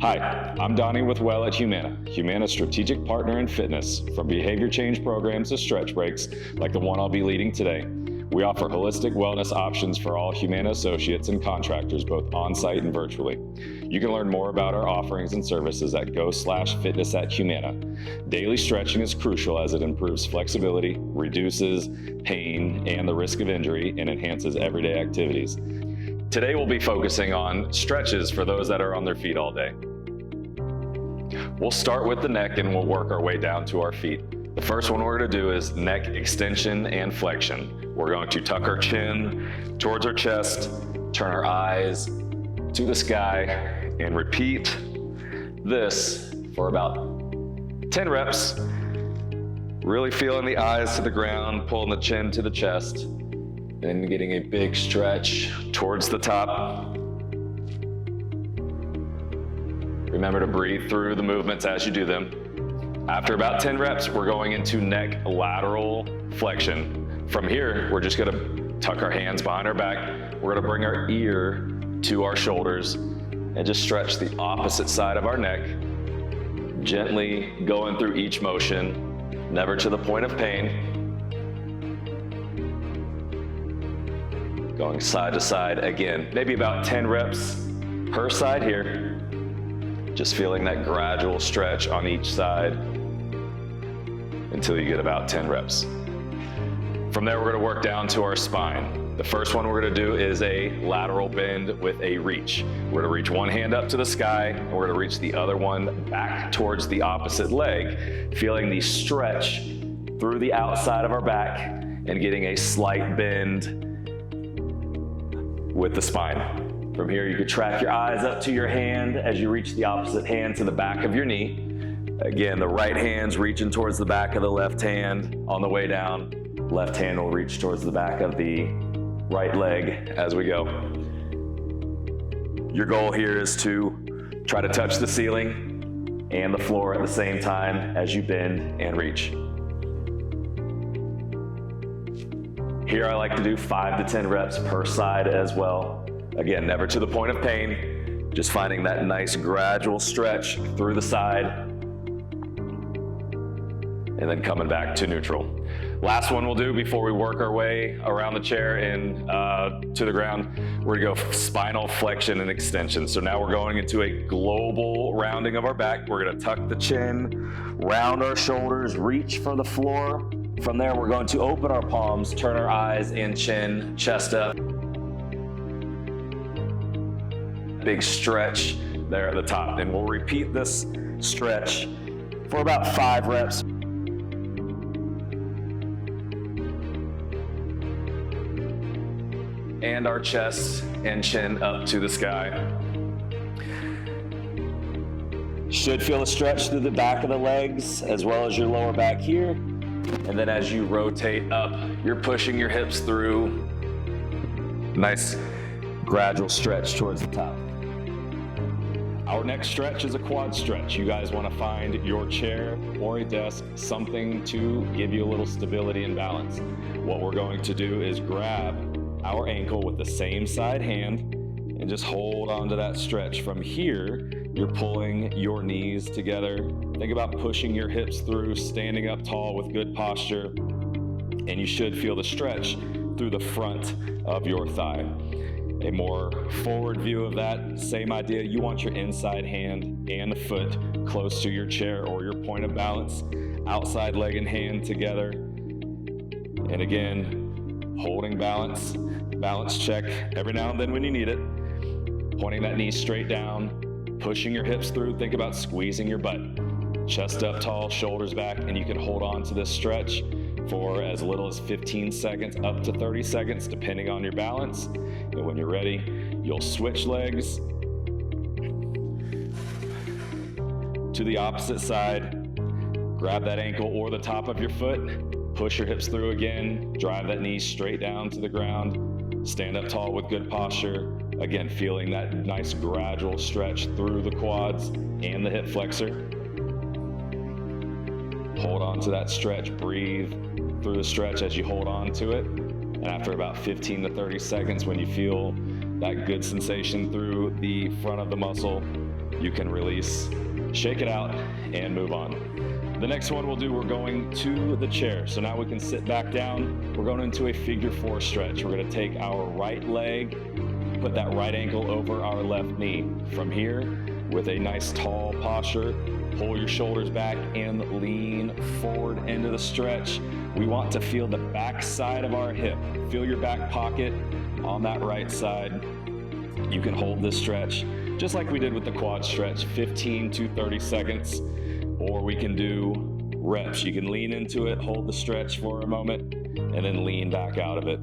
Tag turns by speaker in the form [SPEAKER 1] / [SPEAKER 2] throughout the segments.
[SPEAKER 1] Hi, I'm Donnie with Well at Humana, Humana's strategic partner in fitness. From behavior change programs to stretch breaks, like the one I'll be leading today, we offer holistic wellness options for all Humana associates and contractors, both on-site and virtually. You can learn more about our offerings and services at go/fitness@Humana. Daily stretching is crucial as it improves flexibility, reduces pain and the risk of injury, and enhances everyday activities. Today we'll be focusing on stretches for those that are on their feet all day. We'll start with the neck and we'll work our way down to our feet. The first one we're going to do is neck extension and flexion. We're going to tuck our chin towards our chest, turn our eyes to the sky, and repeat this for about 10 reps. Really feeling the eyes to the ground, pulling the chin to the chest, and getting a big stretch towards the top. Remember to breathe through the movements as you do them. After about 10 reps, we're going into neck lateral flexion. From here, we're just gonna tuck our hands behind our back. We're gonna bring our ear to our shoulders and just stretch the opposite side of our neck, gently going through each motion, never to the point of pain. Going side to side again, maybe about 10 reps per side here. Just feeling that gradual stretch on each side until you get about 10 reps. From there, we're gonna work down to our spine. The first one we're gonna do is a lateral bend with a reach. We're gonna reach one hand up to the sky, and we're gonna reach the other one back towards the opposite leg, feeling the stretch through the outside of our back and getting a slight bend with the spine. From here, you could track your eyes up to your hand as you reach the opposite hand to the back of your knee. Again, the right hand's reaching towards the back of the left hand. On the way down, left hand will reach towards the back of the right leg as we go. Your goal here is to try to touch the ceiling and the floor at the same time as you bend and reach. Here I like to do 5 to 10 reps per side as well. Again, never to the point of pain, just finding that nice gradual stretch through the side and then coming back to neutral. Last one we'll do before we work our way around the chair and to the ground, we're gonna go spinal flexion and extension. So now we're going into a global rounding of our back. We're gonna tuck the chin, round our shoulders, reach for the floor. From there, we're going to open our palms, turn our eyes and chin, chest up. Big stretch there at the top. And we'll repeat this stretch for about 5 reps. And our chest and chin up to the sky. Should feel a stretch through the back of the legs as well as your lower back here. And then as you rotate up, you're pushing your hips through. Nice gradual stretch towards the top. Our next stretch is a quad stretch. You guys want to find your chair or a desk, something to give you a little stability and balance. What we're going to do is grab our ankle with the same side hand and just hold on to that stretch. From here, you're pulling your knees together. Think about pushing your hips through, standing up tall with good posture, and you should feel the stretch through the front of your thigh. A more forward view of that, same idea. You want your inside hand and the foot close to your chair or your point of balance. Outside leg and hand together. And again, holding balance. Balance check every now and then when you need it. Pointing that knee straight down, pushing your hips through. Think about squeezing your butt. Chest up tall, shoulders back, and you can hold on to this stretch for as little as 15 seconds up to 30 seconds, depending on your balance. And when you're ready, you'll switch legs to the opposite side. Grab that ankle or the top of your foot, push your hips through again, drive that knee straight down to the ground, stand up tall with good posture. Again, feeling that nice gradual stretch through the quads and the hip flexor. Hold on to that stretch, breathe through the stretch as you hold on to it. And after about 15 to 30 seconds, when you feel that good sensation through the front of the muscle, you can release, shake it out, and move on. The next one we'll do, we're going to the chair. So now we can sit back down. We're going into a figure 4 stretch. We're gonna take our right leg, put that right ankle over our left knee. From here, with a nice tall posture, pull your shoulders back and lean forward into the stretch. We want to feel the back side of our hip. Feel your back pocket on that right side. You can hold this stretch just like we did with the quad stretch, 15 to 30 seconds, or we can do reps. You can lean into it, hold the stretch for a moment, and then lean back out of it.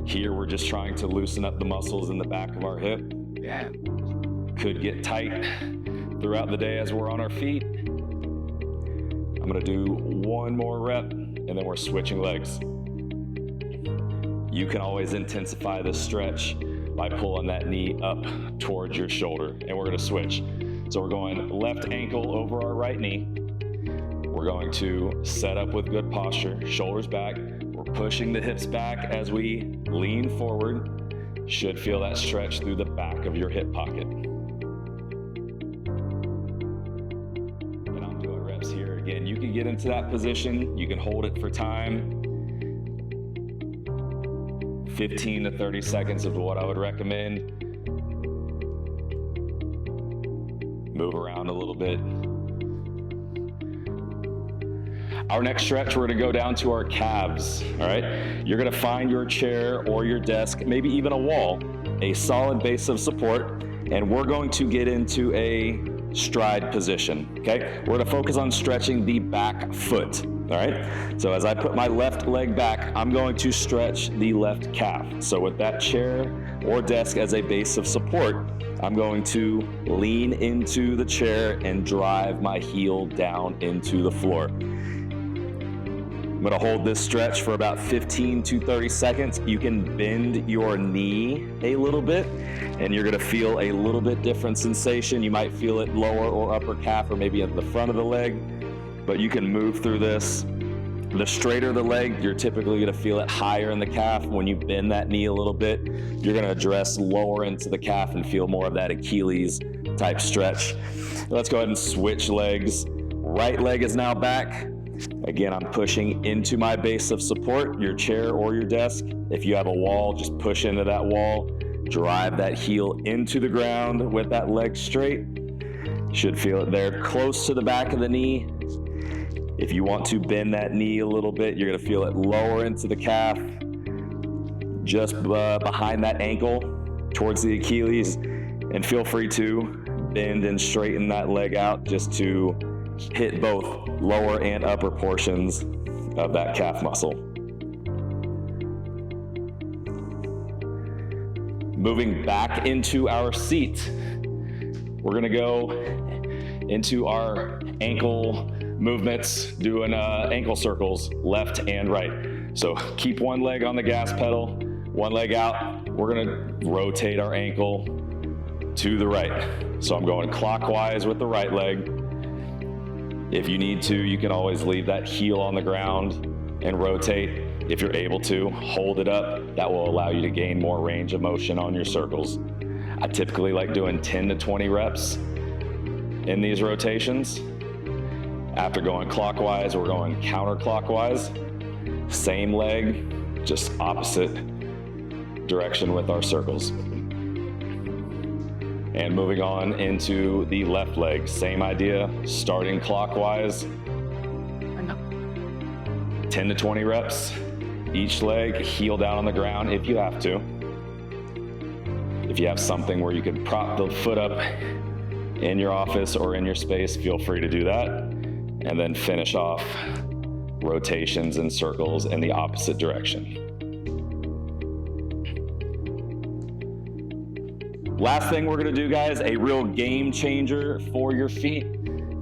[SPEAKER 1] Here, we're just trying to loosen up the muscles in the back of our hip. Yeah. Could get tight throughout the day as we're on our feet. I'm gonna do one more rep, and then we're switching legs. You can always intensify this stretch by pulling that knee up towards your shoulder, and we're gonna switch. So we're going left ankle over our right knee. We're going to set up with good posture, shoulders back. We're pushing the hips back as we lean forward. Should feel that stretch through the back of your hip pocket. And I'm doing reps here. Again, you can get into that position. You can hold it for time. 15 to 30 seconds is what I would recommend. Move around a little bit. Our next stretch, we're gonna go down to our calves, all right? You're gonna find your chair or your desk, maybe even a wall, a solid base of support, and we're going to get into a stride position, okay? We're gonna focus on stretching the back foot. All right, so as I put my left leg back, I'm going to stretch the left calf. So with that chair or desk as a base of support, I'm going to lean into the chair and drive my heel down into the floor. I'm gonna hold this stretch for about 15 to 30 seconds. You can bend your knee a little bit, and you're gonna feel a little bit different sensation. You might feel it lower or upper calf, or maybe at the front of the leg. But you can move through this. The straighter the leg, you're typically gonna feel it higher in the calf. When you bend that knee a little bit, you're gonna address lower into the calf and feel more of that Achilles type stretch. Let's go ahead and switch legs. Right leg is now back. Again, I'm pushing into my base of support, your chair or your desk. If you have a wall, just push into that wall. Drive that heel into the ground with that leg straight. Should feel it there close to the back of the knee. If you want to bend that knee a little bit, you're gonna feel it lower into the calf, just behind that ankle, towards the Achilles, and feel free to bend and straighten that leg out just to hit both lower and upper portions of that calf muscle. Moving back into our seat, we're gonna go into our ankle movements, doing ankle circles, left and right. So keep one leg on the gas pedal, one leg out. We're gonna rotate our ankle to the right. So I'm going clockwise with the right leg. If you need to, you can always leave that heel on the ground and rotate. If you're able to, hold it up. That will allow you to gain more range of motion on your circles. I typically like doing 10 to 20 reps in these rotations. After going clockwise, we're going counterclockwise. Same leg, just opposite direction with our circles. And moving on into the left leg, same idea, starting clockwise. 10 to 20 reps, each leg, heel down on the ground if you have to. If you have something where you can prop the foot up in your office or in your space, feel free to do that. And then finish off rotations and circles in the opposite direction. Last thing we're gonna do, guys, a real game changer for your feet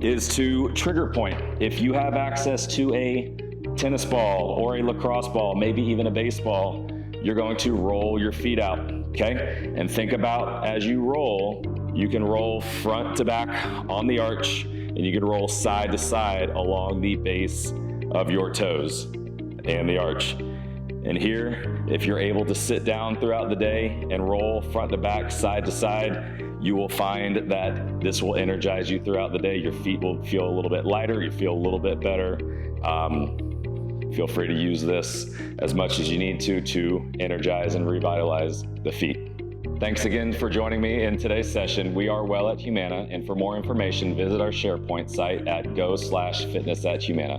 [SPEAKER 1] is to trigger point. If you have access to a tennis ball or a lacrosse ball, maybe even a baseball, you're going to roll your feet out, okay? And think about as you roll, you can roll front to back on the arch, and you can roll side to side along the base of your toes and the arch. And here, if you're able to sit down throughout the day and roll front to back, side to side, you will find that this will energize you throughout the day. Your feet will feel a little bit lighter, you feel a little bit better. Feel free to use this as much as you need to energize and revitalize the feet. Thanks again for joining me in today's session. We are well at Humana, and for more information, visit our SharePoint site at go/fitness@humana.